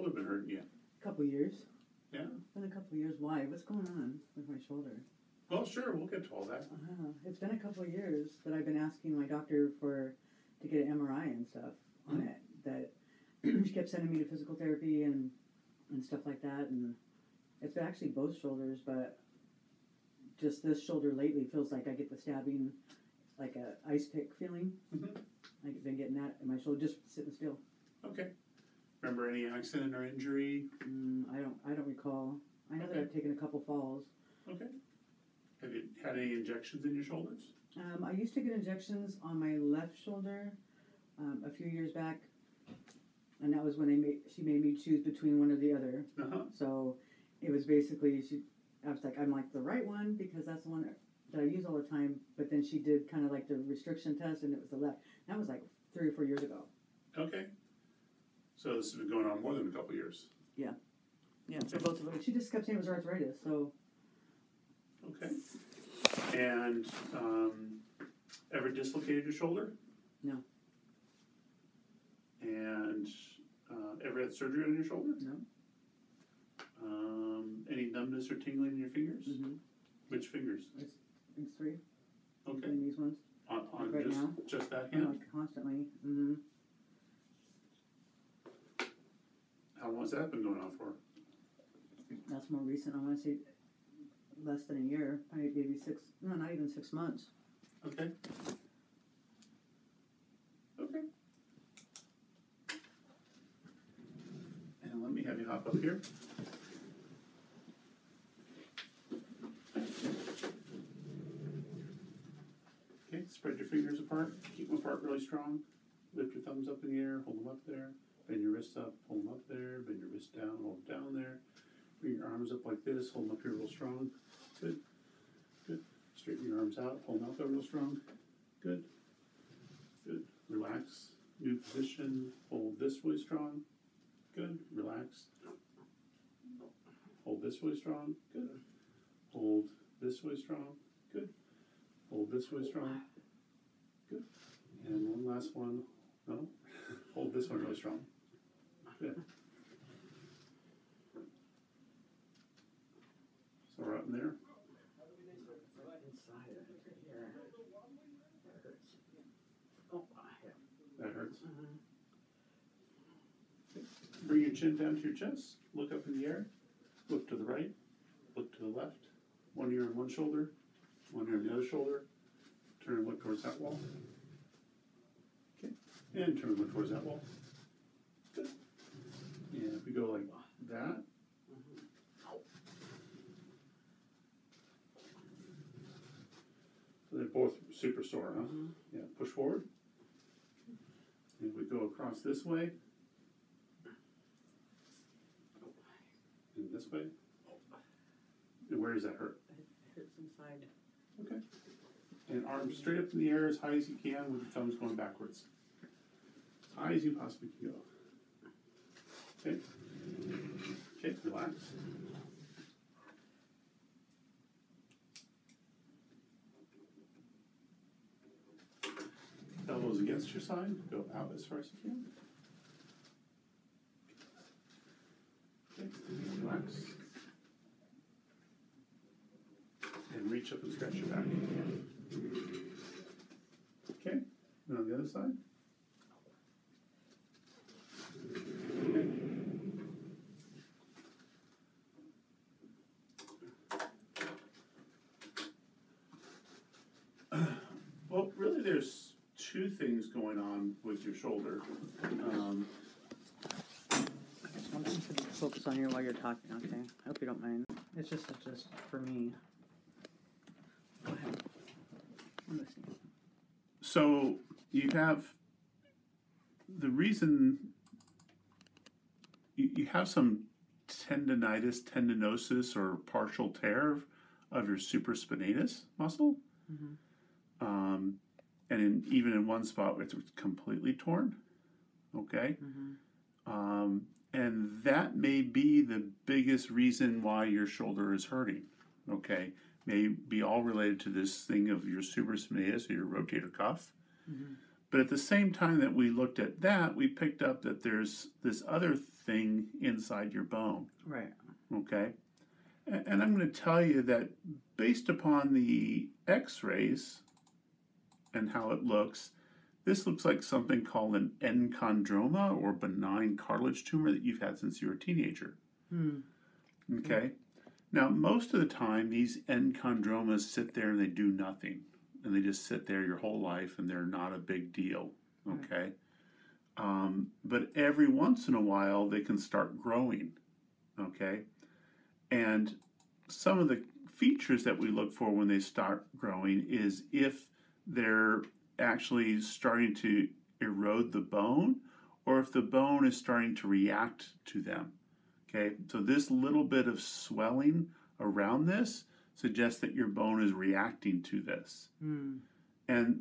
shoulder been hurting you? A couple years. Yeah. Been a couple years. Why? What's going on with my shoulder? Well, sure, we'll get to all that. It's been a couple of years that I've been asking my doctor to get an MRI and stuff on it. That she kept sending me to physical therapy and stuff like that. And it's been actually both shoulders, but just this shoulder lately feels like I get the stabbing, like a ice pick feeling. I've been getting that in my shoulder, just sitting still. Okay. Remember any accident or injury? I don't recall. I know that I've taken a couple falls. Okay. Have you had any injections in your shoulders? I used to get injections on my left shoulder a few years back, and that was when she made me choose between one or the other. So it was basically I was like, I'm like the right one because that's the one that I use all the time. But then she did kind of like the restriction test, and it was the left. That was like 3 or 4 years ago. Okay. So this has been going on more than a couple years. Yeah. Yeah. For both of them. She just kept saying it was arthritis. So. Okay. And ever dislocated your shoulder? No. And ever had surgery on your shoulder? No. Any numbness or tingling in your fingers? Which fingers? It's 3. Okay. These ones. On right now? Just that hand? Like constantly. How long has that been going on for? That's more recent. I want to say less than a year. Maybe 6. No, not even 6 months. Okay. Okay. And let me have you hop up here. Okay, spread your fingers apart. Keep them apart really strong. Lift your thumbs up in the air. Hold them up there. Bend your wrists up. Hold them up there. Bend your wrists down. Hold them down there. Bring your arms up like this. Hold them up here real strong. Good. Good. Straighten your arms out. Hold them out there real strong. Good. Good. Relax. New position. Hold this way strong. Good. Relax. Hold this way strong. Good. Hold this way strong. Good. Hold this way strong. Good. And one last one. No? Hold this one really strong. Good. So we're up in there. That hurts. Bring your chin down to your chest. Look up in the air. Look to the right. Look to the left. One ear on one shoulder. One ear on the other shoulder. Turn and look towards that wall. Okay. And turn and look towards that wall. Good. And if we go like that. So they're both super sore, huh? Yeah. Push forward. And we go across this way. And this way. And where does that hurt? It hurts inside. Okay. And arms straight up in the air as high as you can with your thumbs going backwards. As high as you possibly can go. Okay. Okay, relax. Elbows against your side. Go out as far as you can. Okay, relax. And reach up and scratch your back. Okay, and on the other side. Okay. Well, really there's 2 things going on with your shoulder. I want to focus on you while you're talking, okay? I hope you don't mind. It's just for me. Go ahead. I'm listening. So you have the reason you have some tendinosis, or partial tear of your supraspinatus muscle. And even in one spot, it's completely torn. Okay? And that may be the biggest reason why your shoulder is hurting. Okay? May be all related to this thing of your supraspinatus or your rotator cuff. But at the same time that we looked at that, we picked up that there's this other thing inside your bone. Right. Okay? And I'm going to tell you that based upon the x-rays and how it looks, this looks like something called an enchondroma, or benign cartilage tumor that you've had since you were a teenager. Okay? Now, most of the time, these enchondromas sit there and they do nothing. And they just sit there your whole life and they're not a big deal. Okay? But every once in a while, they can start growing. Okay? And some of the features that we look for when they start growing is if they're actually starting to erode the bone, or if the bone is starting to react to them. Okay, so this little bit of swelling around this suggests that your bone is reacting to this. And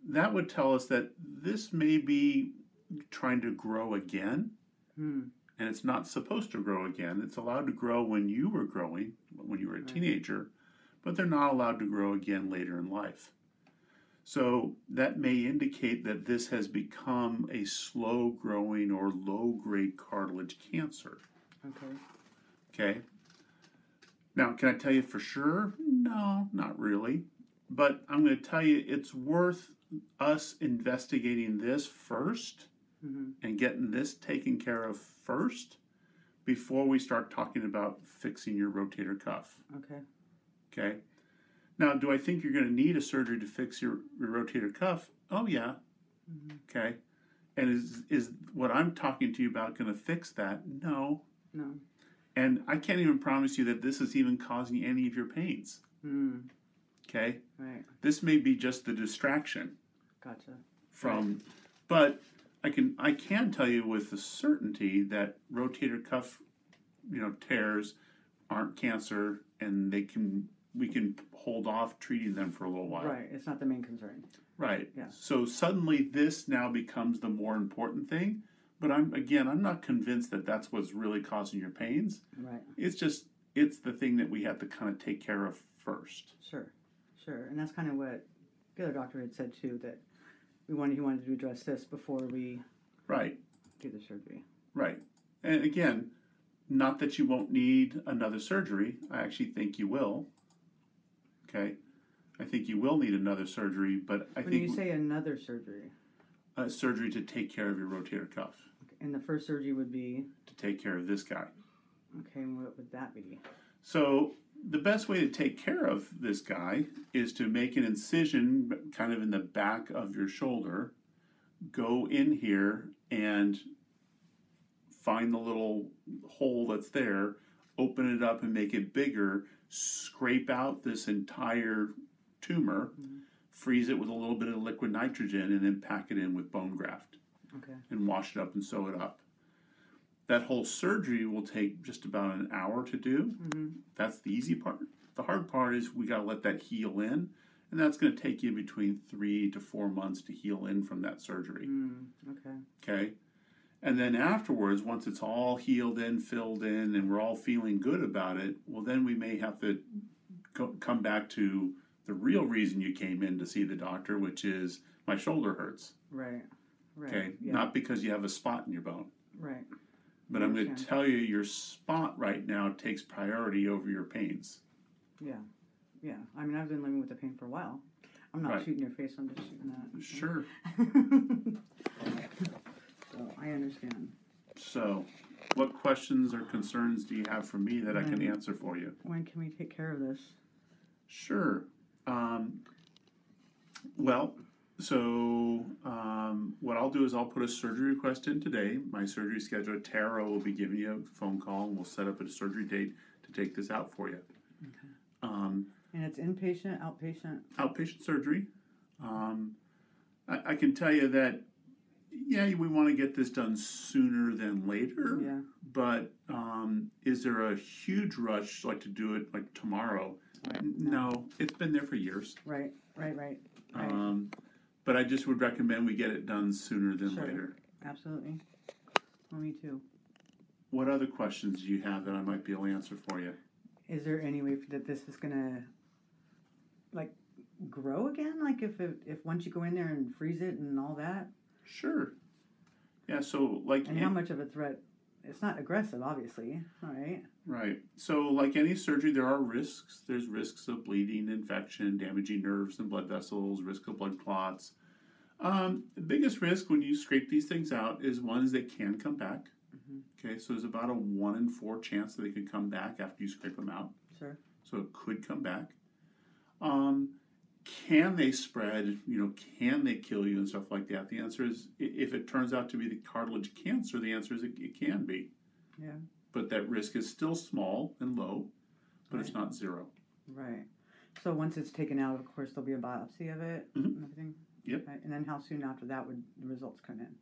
that would tell us that this may be trying to grow again, and it's not supposed to grow again. It's allowed to grow when you were growing, when you were a teenager, but they're not allowed to grow again later in life. So that may indicate that this has become a slow-growing or low-grade cartilage cancer. Okay. Now, can I tell you for sure? No, not really. But I'm going to tell you it's worth us investigating this first and getting this taken care of first before we start talking about fixing your rotator cuff. Okay. Now, do I think you're going to need a surgery to fix your rotator cuff? Oh, yeah. Okay. And is what I'm talking to you about going to fix that? No. And I can't even promise you that this is even causing any of your pains. Okay? This may be just the distraction. From, but I can tell you with the certainty that rotator cuff, tears aren't cancer, and we can hold off treating them for a little while. It's not the main concern. So suddenly this now becomes the more important thing. But I'm not convinced that that's what's really causing your pains. It's the thing that we have to kind of take care of first. Sure. And that's kind of what the other doctor had said too, that he wanted to address this before we do the surgery. And again, not that you won't need another surgery. I actually think you will. Okay? I think you will need another surgery, but I think... When you say another surgery? A surgery to take care of your rotator cuff. And the first surgery would be? To take care of this guy. Okay, and what would that be? So the best way to take care of this guy is to make an incision kind of in the back of your shoulder, go in here and find the little hole that's there, open it up and make it bigger, scrape out this entire tumor, freeze it with a little bit of liquid nitrogen, and then pack it in with bone graft. And wash it up and sew it up. That whole surgery will take just about an hour to do. That's the easy part. The hard part is we got to let that heal in, and that's going to take you between 3 to 4 months to heal in from that surgery. Okay. And then afterwards, once it's all healed in, filled in, and we're all feeling good about it, well, then we may have to come back to the real reason you came in to see the doctor, which is my shoulder hurts. Okay, not because you have a spot in your bone. But I'm going to tell you, your spot right now takes priority over your pains. I mean, I've been living with the pain for a while. I'm not shooting your face, I'm just shooting that. Sure. So, I understand. So, what questions or concerns do you have for me that I can answer for you? When can we take care of this? Sure. What I'll do is I'll put a surgery request in today. My surgery scheduler, Tara, will be giving you a phone call, and we'll set up a surgery date to take this out for you. And it's inpatient, outpatient? Outpatient surgery. I can tell you that, we want to get this done sooner than later. But is there a huge rush, like to do it like tomorrow? No, it's been there for years. Right. But I just would recommend we get it done sooner than later. Absolutely. Well, me too. What other questions do you have that I might be able to answer for you? Is there any way that this is going to, grow again? Like if once you go in there and freeze it and all that? Sure. Yeah, so like... And how much of a threat? It's not aggressive, obviously, right? Right. So like any surgery, there are risks. There's risks of bleeding, infection, damaging nerves and blood vessels, risk of blood clots. The biggest risk when you scrape these things out is one is they can come back. Okay, so there's about a 1 in 4 chance that they could come back after you scrape them out. Sure. So it could come back. Can they spread? Can they kill you and stuff like that? The answer is, if it turns out to be the cartilage cancer, the answer is it can be. Yeah. But that risk is still small and low, but Right. it's not zero. Right. So once it's taken out, of course, there'll be a biopsy of it and everything? Yep. Right. And then how soon after that would the results come in?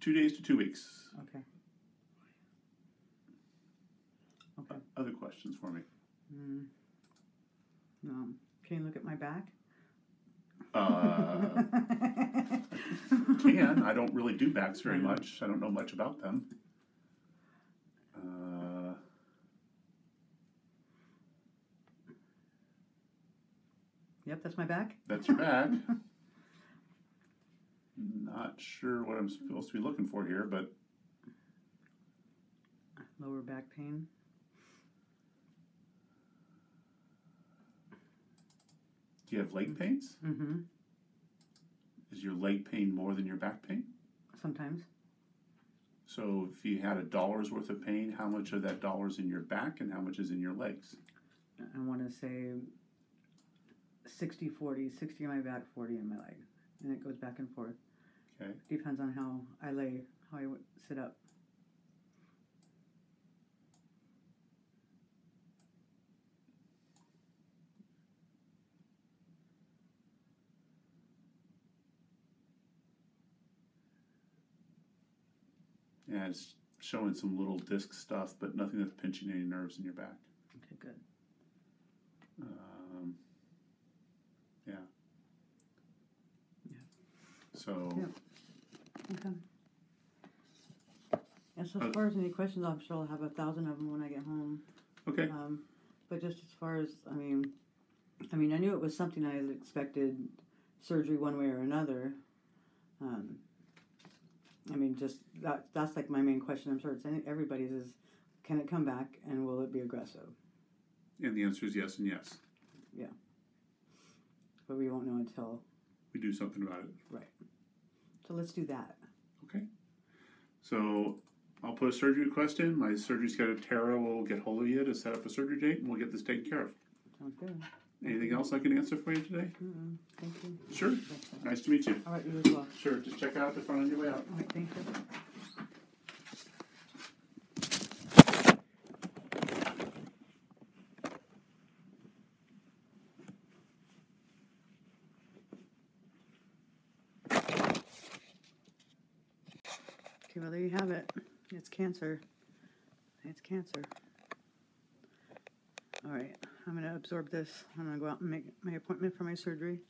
2 days to 2 weeks. Okay. Okay. Other questions for me? No. Can you look at my back? Can. I don't really do backs very much. I don't know much about them. Yep, that's my back. That's your back. Not sure what I'm supposed to be looking for here, but... Lower back pain. Do you have leg pains? Mm-hmm. Is your leg pain more than your back pain? Sometimes. So if you had $1 worth of pain, how much of that dollar is in your back and how much is in your legs? I want to say 60-40, 60 in my back, 40 in my leg. And it goes back and forth. Okay. Depends on how I lay, how I sit up. Yeah, it's showing some little disc stuff, but nothing that's pinching any nerves in your back. Okay, good. Yeah. Yeah. So... Yeah. Okay. And so as far as any questions, I'm sure I'll have 1,000 of them when I get home. Okay. But just as far as, I mean, I knew it was something I expected surgery one way or another. Just that's like my main question. I'm sure it's everybody's is, can it come back and will it be aggressive? And the answer is yes and yes. Yeah. But we won't know until we do something about it. Right. So let's do that. Okay. So I'll put a surgery request in. My surgery scheduler, Tara, will get hold of you to set up a surgery date, and we'll get this taken care of. Sounds good. Anything else I can answer for you today? Thank you. Sure. Nice to meet you. All right, you as well. Sure. Just check out the front on your way out. All right, thank you. Okay, well, there you have it. It's cancer. It's cancer. All right, I'm going to absorb this. I'm going to go out and make my appointment for my surgery.